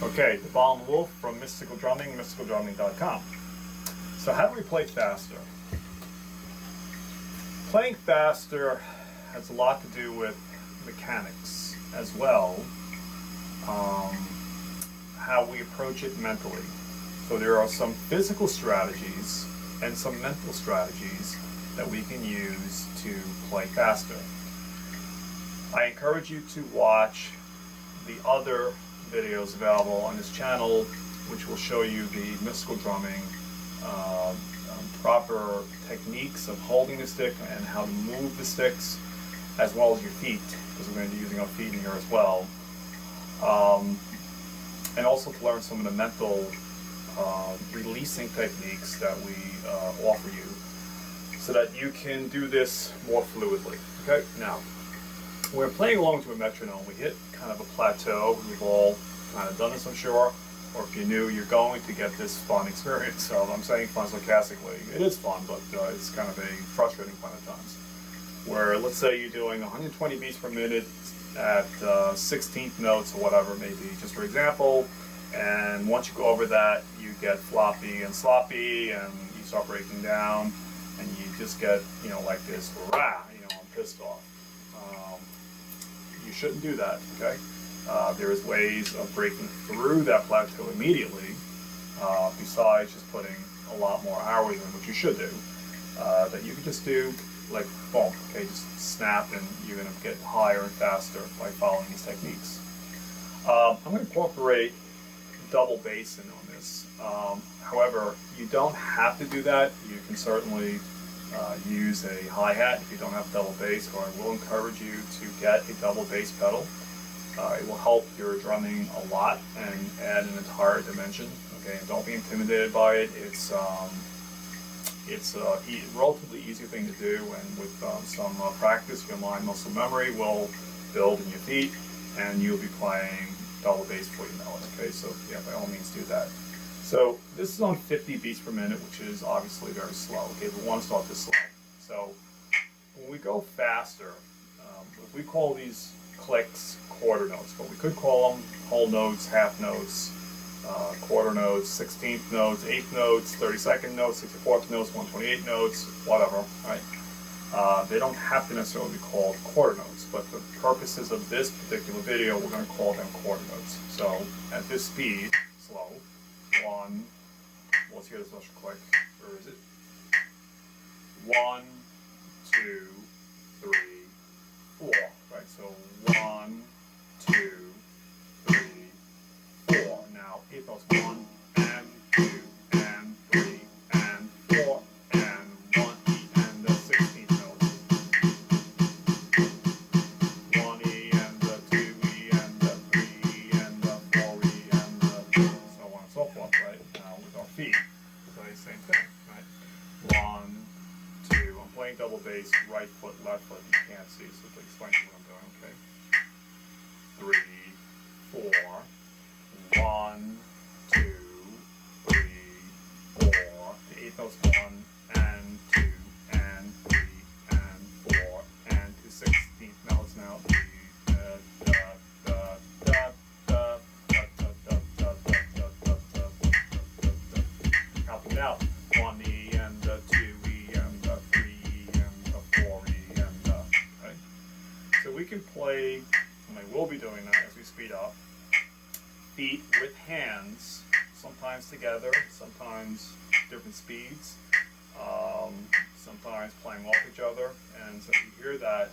Okay, the Ball and Wolf from Mystical Drumming, mysticaldrumming.com. So how do we play faster? Playing faster has a lot to do with mechanics as well, how we approach it mentally. So there are some physical strategies and some mental strategies that we can use to play faster. I encourage you to watch the other videos available on this channel, which will show you the mystical drumming, proper techniques of holding the stick and how to move the sticks, as well as your feet, because we're going to be using our feet in here as well. And also to learn some of the mental releasing techniques that we offer you, so that you can do this more fluidly. Okay, now we're playing along to a metronome. We hit kind of a plateau. We've all kind of done this, I'm sure. Or if you're new, you're going to get this fun experience. So I'm saying fun sarcastically. It is fun, but it's kind of a frustrating fun at times. Where let's say you're doing 120 beats per minute at 16th notes or whatever it may be, just for example. And once you go over that, you get floppy and sloppy, and you start breaking down, and you just get, like this, rah, I'm pissed off. You shouldn't do that, okay? There's ways of breaking through that plateau immediately, besides just putting a lot more hours in, which you should do, that you can just do like boom, okay, just snap, and you're going to get higher and faster by following these techniques. I'm going to incorporate double bass in on this. However, you don't have to do that. You can certainly use a hi-hat if you don't have double bass, or I will encourage you to get a double bass pedal. It will help your drumming a lot and add an entire dimension. Okay, and don't be intimidated by it. It's a relatively easy thing to do, and with some practice, your mind muscle memory will build in your feet, and you'll be playing double bass before you know it. Okay, so yeah, by all means do that. So this is on 50 beats per minute, which is obviously very slow. Okay, we want to start this slow. So when we go faster, we call these clicks quarter notes, but we could call them whole notes, half notes, quarter notes, 16th notes, 8th notes, 32nd notes, 64th notes, 128 notes, whatever, right? They don't have to necessarily be called quarter notes, but for purposes of this particular video, we're going to call them quarter notes. So at this speed, slow, one, let's hear this real quick. Where is it? 1, 2, 3, 4. Right, so 1, 2, 3, 4. Now 8 notes, 1 and 2 and 3 and 4 and 1 E and the 16th note. 1 E and the 2 E and the 3 E and the 4 E and the so on and so forth, right? Now with our feet, so the same thing, right? 1, 2. I'm playing double bass, right foot, left foot. You can't see, so to explain to you what I'm doing, okay? 3, 4. 1, 2, 3, 4. The 8th notes, 1 and 2 and 3 and 4 and 2 16th notes now. Counting out 1 E and the 2 E and the 3 E and the 4 E and the, right? So we can play, and I will be doing that as we speed up, feet with hands, sometimes together, sometimes different speeds, sometimes playing off each other, and so if you hear that,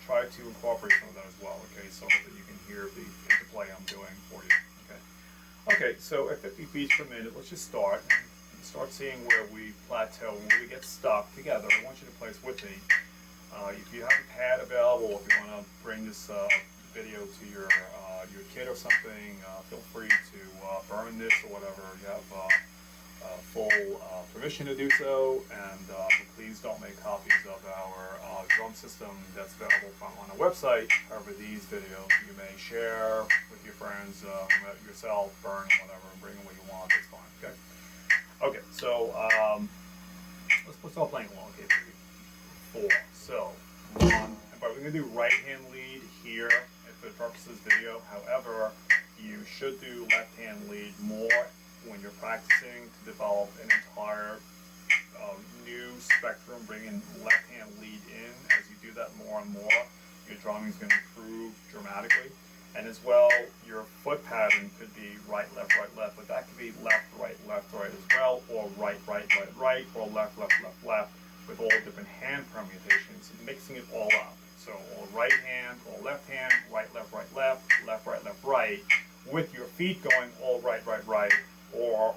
try to incorporate some of that as well, okay, so that you can hear the interplay I'm doing for you, okay. Okay, so at 50 beats per minute, let's just start seeing where we plateau and where we get stuck together. I want you to play this with me. If you have a pad available, if you want to bring this video to your kid or something, feel free to burn this or whatever. You have full permission to do so, and please don't make copies of our drum system that's available on our website. However, these videos you may share with your friends, yourself, burn, whatever, and bring them where you want. It's fine, okay? Okay, so let's start playing along. Okay, 3, 4. So 1, but we're going to do right hand lead here for the purpose of this video. However, you should do left-hand lead more when you're practicing to develop an entire new spectrum, bringing left-hand lead in. As you do that more and more, your drumming is going to improve dramatically. And as well, your foot pattern could be right, left, but that could be left, right as well, or right, or left, left, with all different hand permutations, mixing it all up. So all right hand, all left hand, right, left, left, right, with your feet going all right, or left, or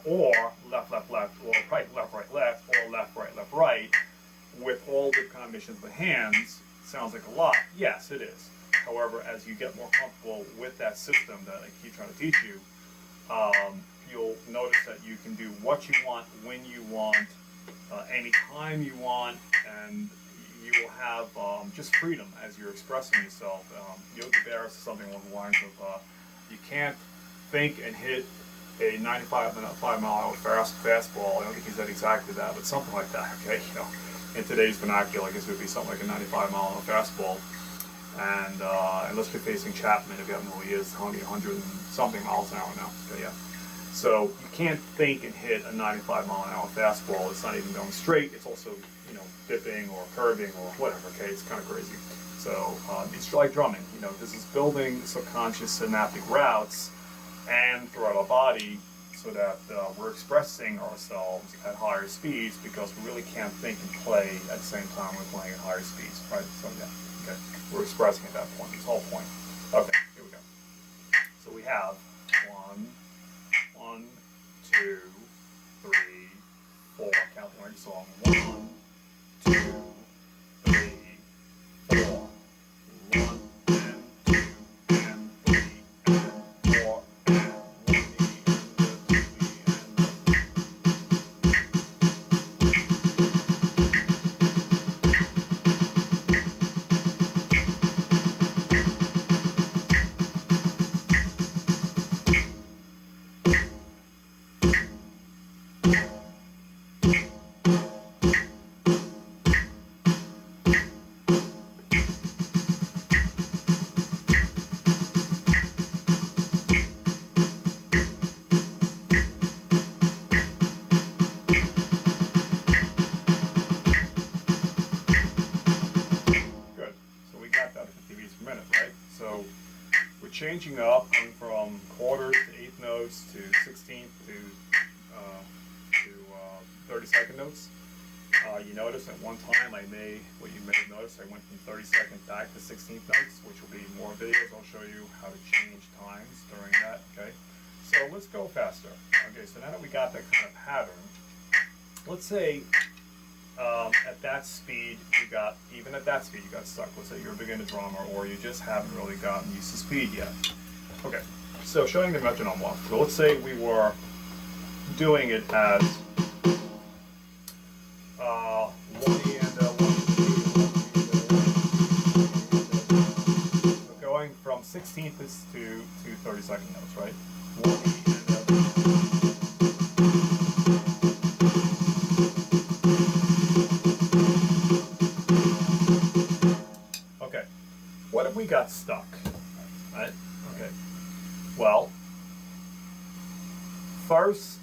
right, left, or left, right, with all the combinations of hands. Sounds like a lot. Yes, it is. However, as you get more comfortable with that system that I keep trying to teach you, you'll notice that you can do what you want, when you want, anytime you want, and you will have just freedom as you're expressing yourself. Yogi Berra says something along the lines of, you can't think and hit a 95-mile-an-hour fastball. I don't think he said exactly that, but something like that, okay? You know, in today's vernacular, I guess it would be something like a 95-mile-an-hour fastball. And unless you're facing Chapman, if you haven't really is, 100 and something miles an hour now. Okay, yeah. So you can't think and hit a 95-mile-an-hour fastball. It's not even going straight. It's also, you know, dipping or curving or whatever. Okay, it's kind of crazy. So it's like drumming. You know, this is building subconscious synaptic routes and throughout our body, so that we're expressing ourselves at higher speeds, because we really can't think and play at the same time we're playing at higher speeds, right? So yeah, okay, we're expressing at that point. It's the whole point. Okay, here we go. So we have 1, 2, 3, 4. Count the song. 1, 2, 3, 4. 1 and 2 and 3 and 4 and 1 and 2 and changing up, going from quarters to eighth notes to 16th to 32nd notes. You notice at one time what you may have noticed, I went from 32nd back to 16th notes, which will be more videos. I'll show you how to change times during that, okay? So let's go faster. Okay, so now that we got that kind of pattern, let's say at that speed you got stuck. Let's say you're a beginner drummer, or you just haven't really gotten used to speed yet. Okay, so showing the metronome off. So let's say we were doing it as 1 and 1, 2, 1, 2, 1, 2, 1. So going from 16ths to 32nd notes, right? 1 and what if we got stuck, right? Okay. Well, first,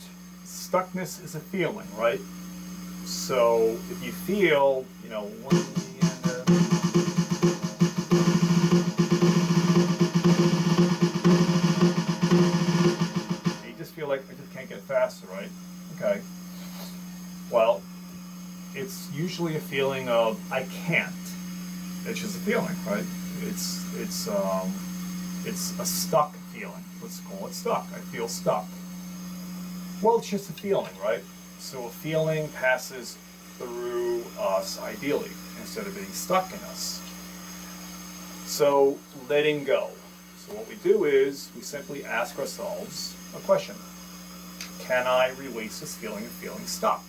stuckness is a feeling, right? So if you feel, you know, you just feel like I just can't get faster, right? Okay. Well, it's usually a feeling of I can't. It's just a feeling, right? It's a stuck feeling. Let's call it stuck. I feel stuck. Well, it's just a feeling, right? So a feeling passes through us ideally, instead of being stuck in us. So letting go. So what we do is we simply ask ourselves a question. Can I release this feeling of feeling stuck?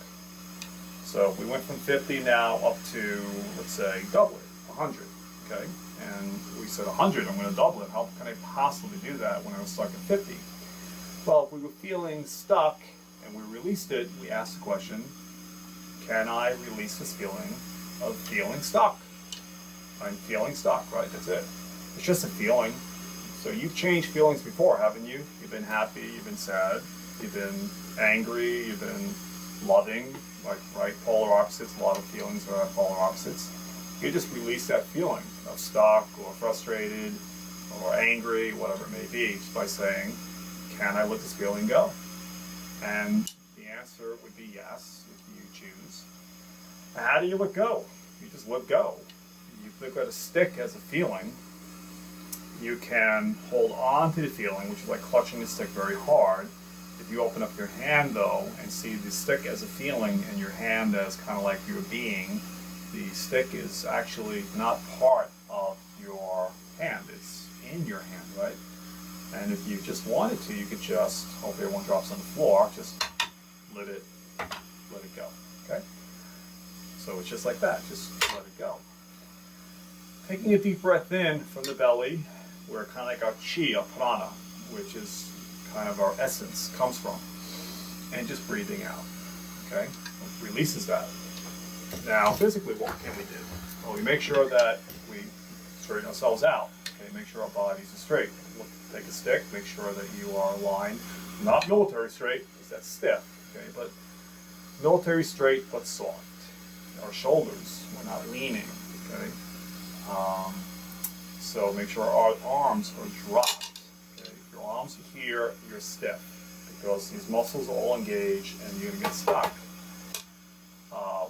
So we went from 50 now up to, let's say, double it, 100. Okay, and we said 100, I'm going to double it. How can I possibly do that when I was stuck at 50? Well, if we were feeling stuck and we released it, we asked the question, can I release this feeling of feeling stuck? I'm feeling stuck, right? That's it. It's just a feeling. So you've changed feelings before, haven't you? You've been happy, you've been sad, you've been angry, you've been loving, like, right? Polar opposites, a lot of feelings are polar opposites. You just release that feeling of stuck or frustrated or angry, whatever it may be, just by saying, can I let this feeling go? And the answer would be yes, if you choose. And how do you let go? You just let go. You look at a stick as a feeling. You can hold on to the feeling, which is like clutching the stick very hard. If you open up your hand, though, and see the stick as a feeling and your hand as kind of like your being, the stick is actually not part of your hand. It's in your hand, right? And if you just wanted to, you could just, hopefully everyone drops on the floor, just let it go, okay? So it's just like that, just let it go. Taking a deep breath in from the belly, where kind of like our chi, our prana, which is kind of our essence, comes from. And just breathing out, okay? It releases that. Now, physically, what can we do? Well, we make sure that we straighten ourselves out, okay? Make sure our bodies are straight. Take a stick, make sure that you are aligned. Not military straight, because that's stiff, okay? But military straight, but soft. Our shoulders, we're not leaning, okay? So make sure our arms are dropped. Okay? If your arms are here, you're stiff because these muscles are all engaged and you're gonna get stuck.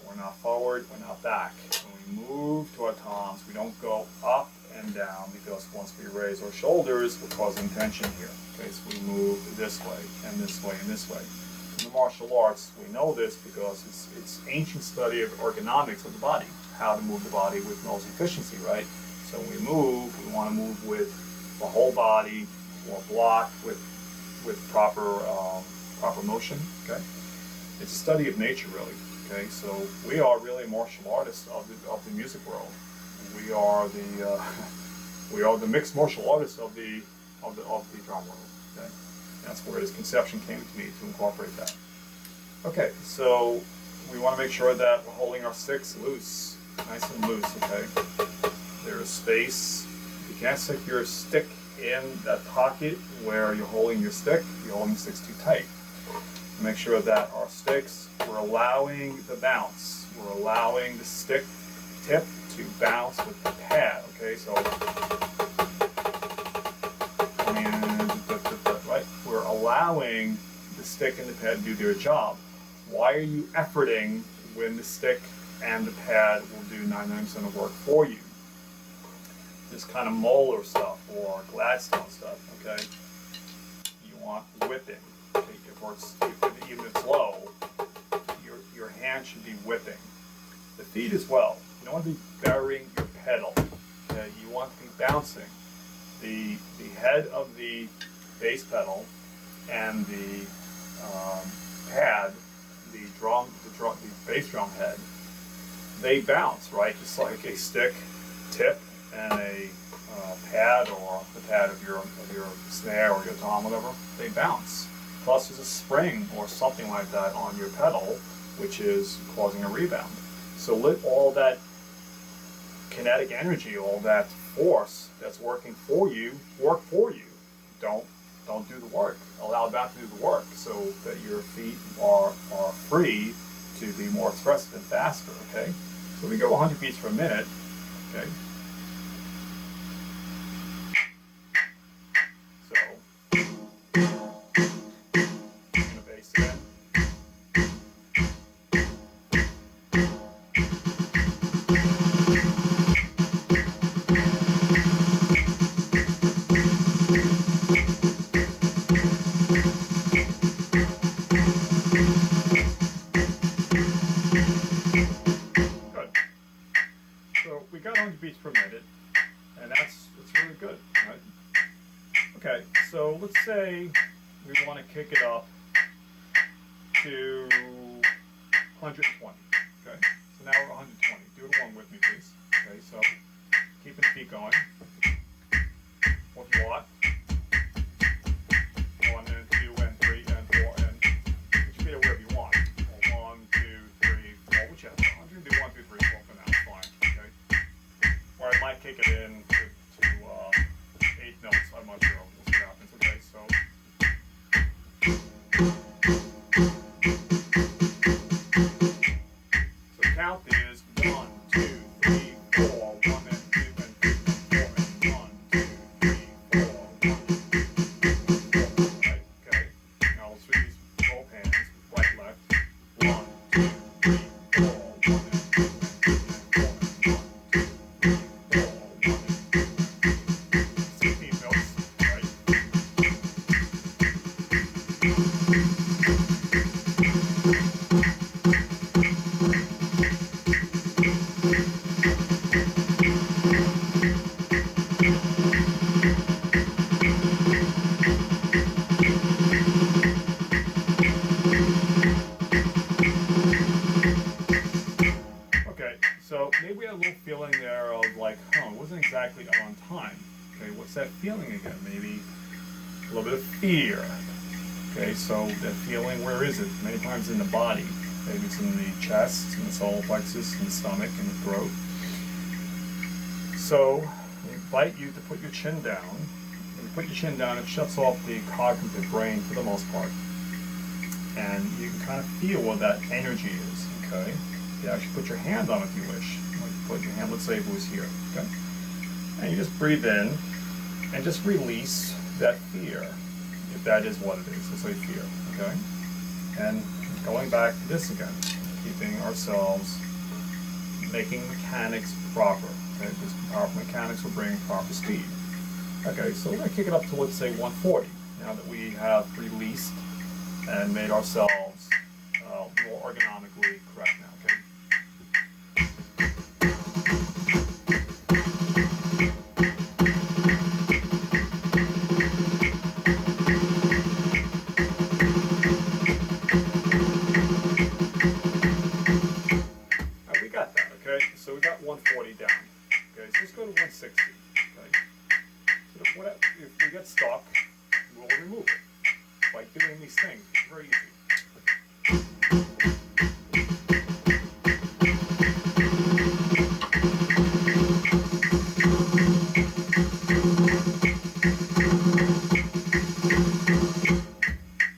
We're not forward, we're not back. When we move to our toms, we don't go up and down because once we raise our shoulders, we're causing tension here. Okay, so we move this way and this way and this way. In the martial arts, we know this because it's ancient study of ergonomics of the body, how to move the body with most efficiency, right? So when we move, we want to move with the whole body or block with proper motion, okay? It's a study of nature, really, okay? So we are really martial artists of the music world. We are the mixed martial artists of the drum world, okay? That's where this conception came to me, to incorporate that. Okay, so we want to make sure that we're holding our sticks loose, nice and loose, okay? There is space. You can't stick your stick in that pocket where you're holding your stick. You're holding the sticks too tight. Make sure that our sticks, we're allowing the bounce. We're allowing the stick tip to bounce with the pad, okay? So, right? We're allowing the stick and the pad to do their job. Why are you efforting when the stick and the pad will do 99% of work for you? This kind of molar stuff or Gladstone stuff, okay? You want whipping. Okay? Even if it's low, your hand should be whipping. The feet as well. You don't want to be burying your pedal. Okay? You want to be bouncing. The head of the bass pedal and the pad, the bass drum head, they bounce, right? Just like a stick tip and a pad or the pad of your snare or your tom, whatever, they bounce. Plus there's a spring or something like that on your pedal, which is causing a rebound. So let all that kinetic energy, all that force that's working for you, work for you. Don't do the work. Allow that to do the work so that your feet are free to be more expressive and faster, okay? So we go 100 beats per minute, okay? We got 100 beats per minute, and that's really good, right? Okay, so let's say we want to kick it up to 120, okay? So now we're 120. Do it along with me, please. Okay, so keeping the feet going. 1 watt. 1 and 2 and 3 and 4 and put your feet wherever you want. 1, 2, 3, 4, whichever. I'm going to do 1, 2, 3, 4 for now. It's fine. Okay. Or I might kick it in to 8 notes. I'm not sure. So count is 1, 2, 3, 4, 1 and 2 and 3 and 4 and 1, 2, 3, 4, 1 and 2 and 4. Right? Okay. Now let's do these both hands, right, left. 1, 2, 3, 4, 1 and 2 and 3 and 4 and 1, 2, 3, 4, 1 and 2 and 3. 16 notes, right? Okay, so maybe we had a little feeling there of like, it wasn't exactly on time. Okay, what's that feeling again? Maybe a little bit of fear. Okay, so that feeling, where is it? Many times in the body. Maybe it's in the chest, in the solar plexus, in the stomach, in the throat. So, I invite you to put your chin down. When you put your chin down, it shuts off the cognitive brain for the most part. And you can kind of feel where that energy is, okay? You actually put your hand on it if you wish. Like put your hand, let's say if it was here, okay? And you just breathe in and just release that fear, if that is what it is. Let's say fear, okay? And going back to this again, keeping ourselves, making mechanics proper, okay? Because proper mechanics will bring proper speed. Okay, so we're going to kick it up to, let's say, 140, now that we have released and made ourselves more ergonomically correct now, okay? We got that, okay? So we got 140 down. Okay, so let's go to 160, okay? So if we get stuck, we'll remove it by doing these things. It's very easy.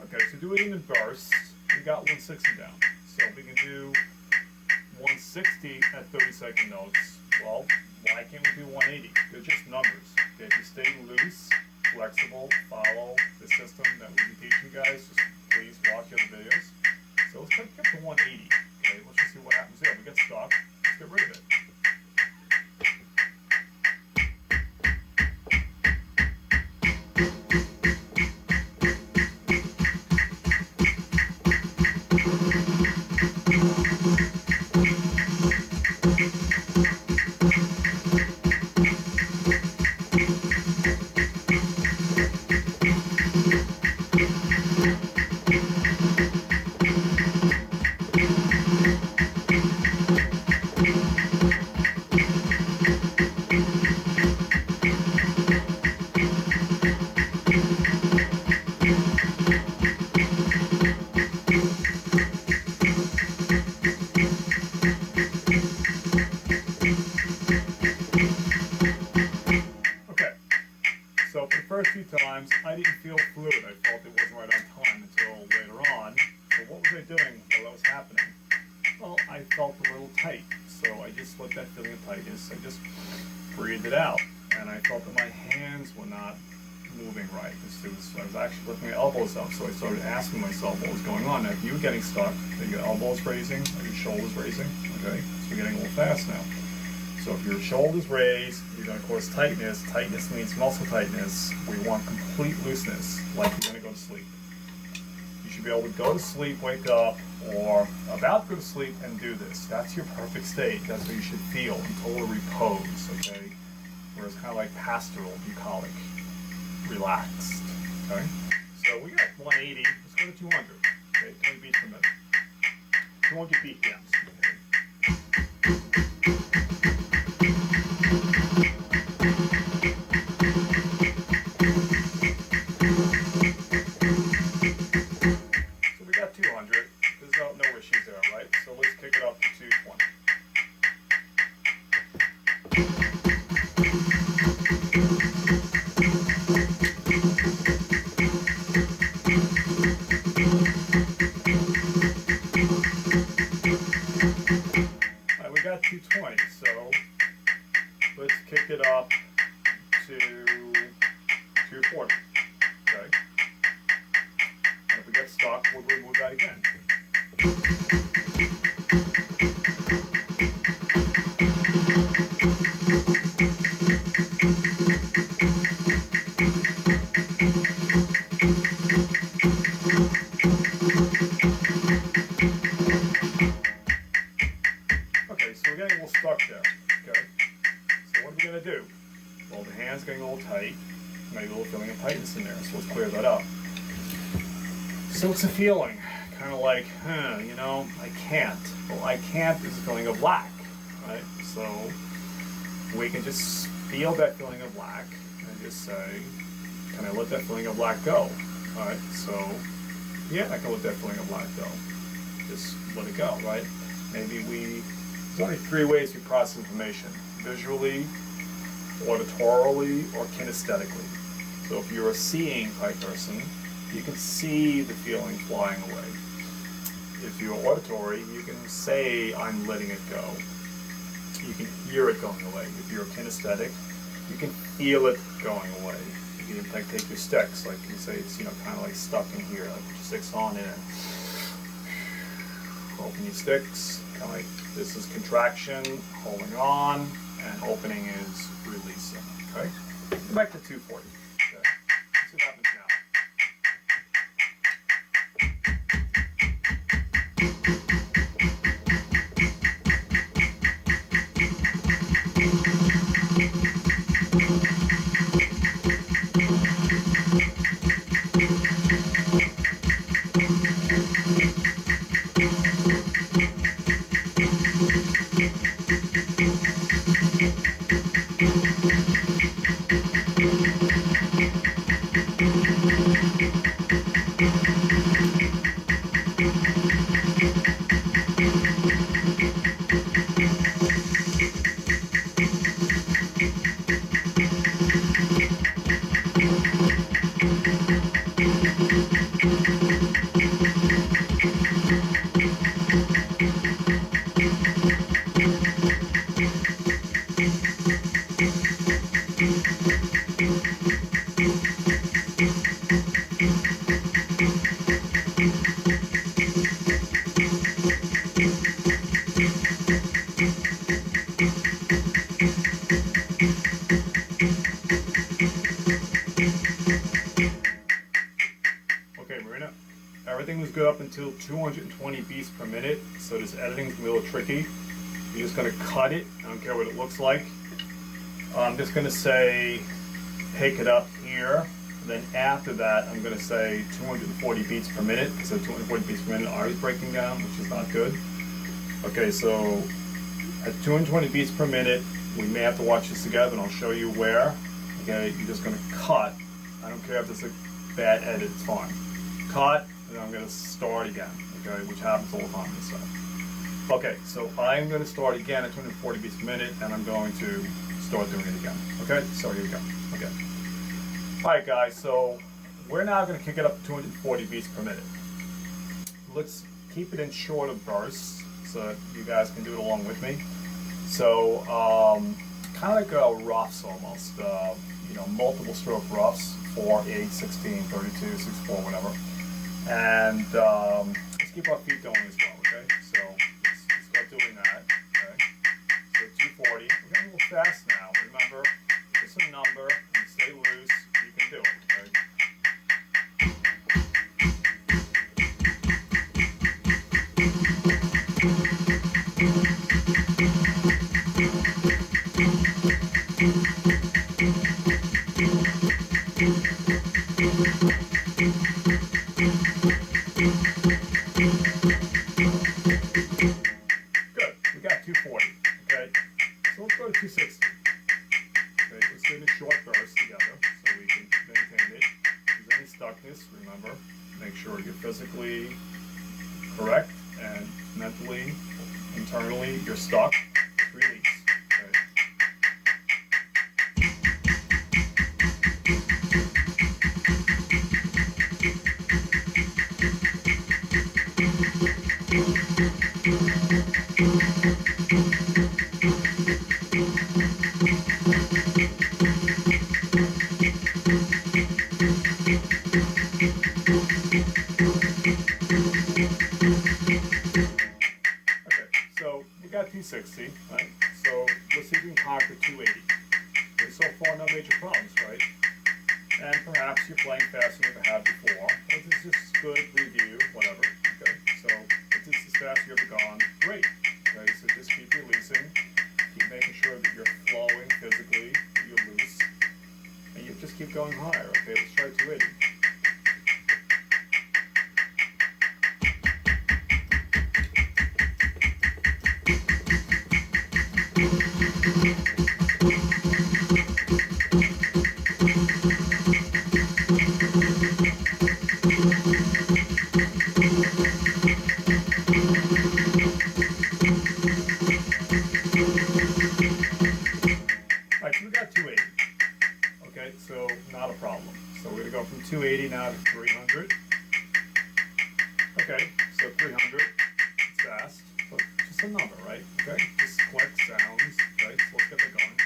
Okay, so do it in bursts. We got 160 down. So we can do 160 at 30-second notes. Well, why can't we do 180? They're just numbers. Okay, if you stay loose, flexible, follow the system that we'll be teaching you guys, just please watch other videos. So let's take it to 180. Okay, let's just see what happens there. We get stuck, let's get rid of it. So for the first few times, I didn't feel fluid. I felt it wasn't right on time until later on. So what was I doing while that was happening? Well, I felt a little tight. So I just let that feeling of tightness, I just breathed it out. And I felt that my hands were not moving right. I was actually lifting my elbows up, so I started asking myself what was going on. Now, if you were getting stuck, are your elbows raising? Are your shoulders raising? Okay, so you're getting a little fast now. So if your shoulders raise, you're going to cause tightness. Tightness means muscle tightness. We want complete looseness, like you're going to go to sleep. You should be able to go to sleep, wake up, or about to go to sleep and do this. That's your perfect state. That's what you should feel, in total repose, okay? Whereas kind of like pastoral, bucolic, relaxed, okay? So we got 180, let's go to 200, okay? 20 beats per minute. 200 BPMs, okay? So we got 200, there's no issues there, right? So let's kick it up to 220. 240. Okay? And if we get stuck, we'll remove that again. Okay, so we're getting a little stuck there. Okay? So what are we going to do? Well, the hand's getting a little tight. Maybe a little feeling of tightness in there, so let's clear that up. So what's the feeling? Kind of like, you know, I can't. Well, I can't is a feeling of lack, right? So we can just feel that feeling of lack and just say, can I let that feeling of lack go? All right, so yeah, I can let that feeling of lack go. Just let it go, right? Maybe there's only 3 ways we process information: visually, auditorily, or kinesthetically. So if you're a seeing type person, you can see the feeling flying away. If you're auditory, you can say, I'm letting it go. You can hear it going away. If you're kinesthetic, you can feel it going away. You can like take your sticks, like you say, it's, you know, kind of like stuck in here, like put your sticks on it and open your sticks, kind of like this is contraction, holding on, and opening is releasing, okay? Go back to 240, okay? Let's see what happens now. Everything was good up until 220 beats per minute, so this editing is a little tricky. You're just going to cut it. I don't care what it looks like. I'm just going to say, pick it up here. And then after that, I'm going to say 240 beats per minute. So 240 beats per minute, R is breaking down, which is not good. Okay, so at 220 beats per minute, we may have to watch this together, and I'll show you where. Okay, you're just going to cut. I don't care if it's a bad edit, it's fine. Cut, and I'm going to start again, okay, which happens all the time in this stuff. Okay, so I'm going to start again at 240 beats per minute, and I'm going to start doing it again. Okay, so here we go. Okay. Alright guys, so we're now going to kick it up to 240 beats per minute. Let's keep it in shorter bursts so that you guys can do it along with me. So, kind of like roughs almost, you know, multiple stroke roughs, 4, 8, 16, 32, 64, whatever. And let's keep our feet going as well, okay? So let's start doing that, okay? So 240, we're getting a little fast now. Remember, just a number, and stay loose, you can do it, okay? Good, we got 240, okay? So let's go to 260. Okay, let's do the short burst together so we can maintain it. If there's any stuckness, remember, make sure you're physically correct and mentally, internally, you're stuck. Release. Okay. you're playing faster than you ever had before. If this is just good review, whatever. Okay, so if this is faster you ever gone, great. Okay, so just keep releasing, keep making sure that you're flowing physically, that you're loose, and you just keep going higher. Okay, let's try 280. Alright, so we got 280. Okay, so not a problem. So we're going to go from 280 now to 300. Okay, so 300, it's fast, but just a number, right? Okay, just quick sounds. Okay, so let's get that going.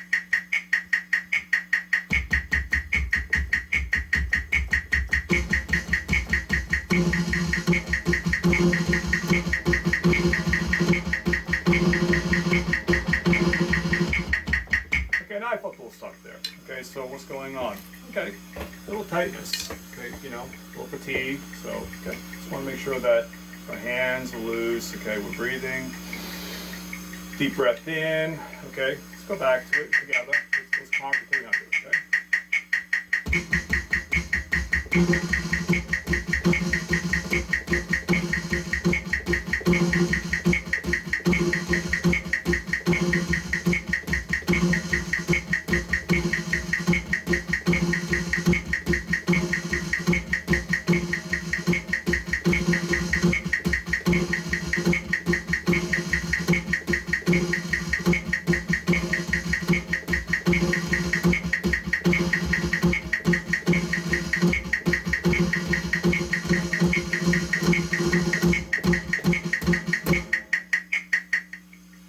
Okay, now I felt a little stuck there. Okay, so what's going on? Okay, a little tightness. Okay, you know, a little fatigue. So, okay, just want to make sure that our hands are loose. Okay, we're breathing. Deep breath in. Okay, let's go back to it together. Let's conquer 300.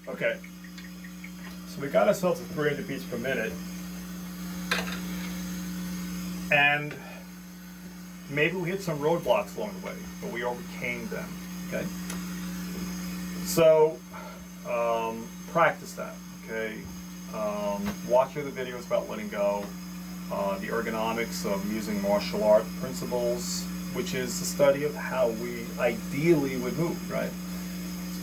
Okay, so we got ourselves at 300 beats per minute, and maybe we hit some roadblocks along the way, but we overcame them. Okay, so practice that. Okay, watch other videos about letting go, the ergonomics of using martial art principles, which is the study of how we ideally would move, right?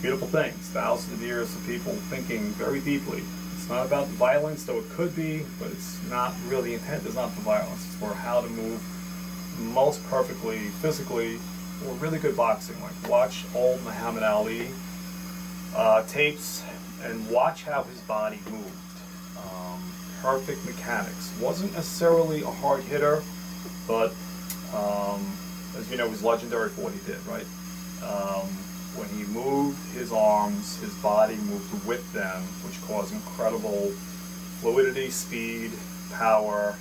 Beautiful things, thousands of years of people thinking very deeply. It's not about the violence, though it could be, but it's not really intent is not for violence. It's for how to move most perfectly, physically, or really good boxing. Like watch old Muhammad Ali tapes and watch how his body moved. Perfect mechanics. Wasn't necessarily a hard hitter, but as you know, he was legendary for what he did, right? When he moved his arms, his body moved with them, which caused incredible fluidity, speed, power.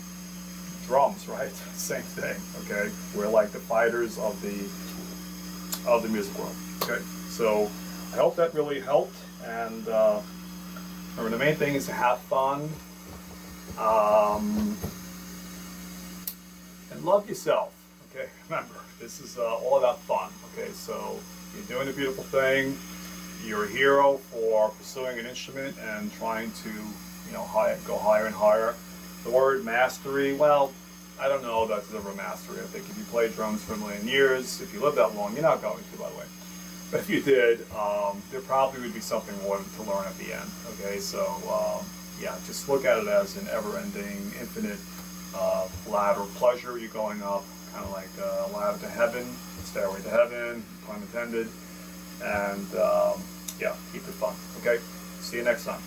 Drums, right? Same thing. Okay, we're like the fighters of the music world. Okay, so I hope that really helped. And remember, the main thing is to have fun and love yourself. Okay, remember, this is all about fun. Okay, so you're doing a beautiful thing. You're a hero for pursuing an instrument and trying to, you know, go higher and higher. The word mastery, well, I don't know that there's ever a mastery. I think if you play drums for a million years, if you live that long, you're not going to, by the way. But if you did, there probably would be something more to learn at the end. Okay, so yeah, just look at it as an ever-ending, infinite ladder of pleasure. You're going up, kind of like a ladder to heaven, stairway to heaven, pun intended. And yeah, keep it fun. Okay, see you next time.